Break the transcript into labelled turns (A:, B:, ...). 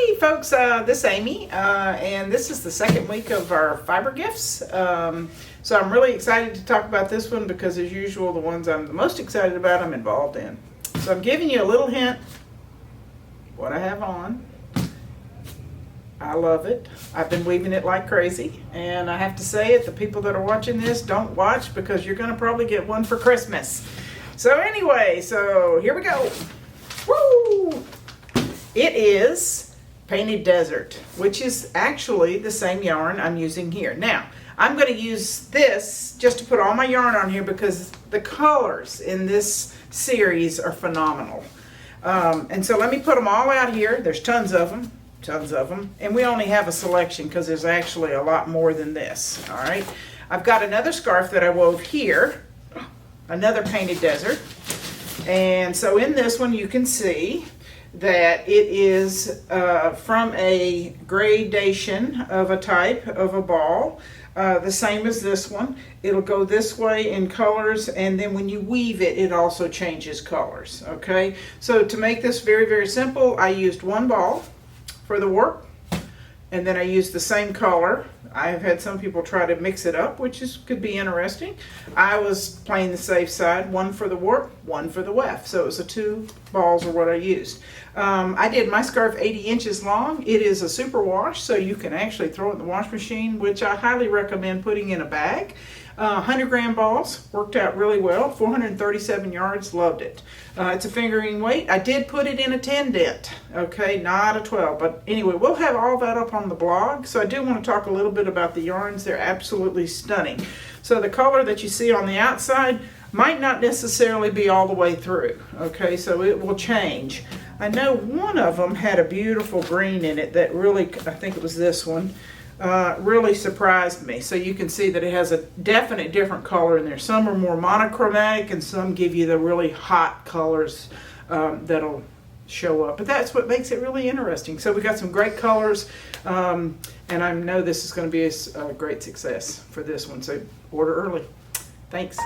A: Hey folks, this is Amy, and this is the second week of our fiber gifts. So I'm really excited to talk about this one because, as usual, the ones I'm the most excited about I'm involved in. So I'm giving you a little hint what I have on. I love it. I've been weaving it like crazy, and I have to say it, the people that are watching this, don't watch because you're going to probably get one for Christmas. So anyway, so here we go. Woo! It is Painted Desert, which is actually the same yarn I'm using here. Now, I'm going to use this just to put all my yarn on here because the colors in this series are phenomenal. And so let me put them all out here. There's tons of them. And we only have a selection because there's actually a lot more than this. All right. I've got another scarf that I wove here, another Painted Desert. And so in this one you can see that it is from a gradation of a type of a ball, the same as this one. It'll go this way in colors, and then when you weave it, it also changes colors. Okay, so to make this very, very simple, I used one ball for the work, and then I used the same color. I have had some people try to mix it up, which could be interesting. I was playing the safe side, one for the warp, one for the weft. So it was the two balls are what I used. I did my scarf 80 inches long. It is a super wash, so you can actually throw it in the wash machine, which I highly recommend putting in a bag. 100-gram balls, worked out really well. 437 yards, loved it. It's a fingering weight. I did put it in a 10 dent, okay, not a 12. But anyway, we'll have all that up on the blog. So I do want to talk a little bit about the yarns. They're absolutely stunning. So the color that you see on the outside might not necessarily be all the way through, okay, so it will change. I know one of them had a beautiful green in it that really, I think it was this one, really surprised me. So you can see that it has a definite different color in there. Some are more monochromatic and some give you the really hot colors that'll show up. But that's what makes it really interesting. So we got some great colors, and I know this is going to be a great success for this one. So order early. Thanks.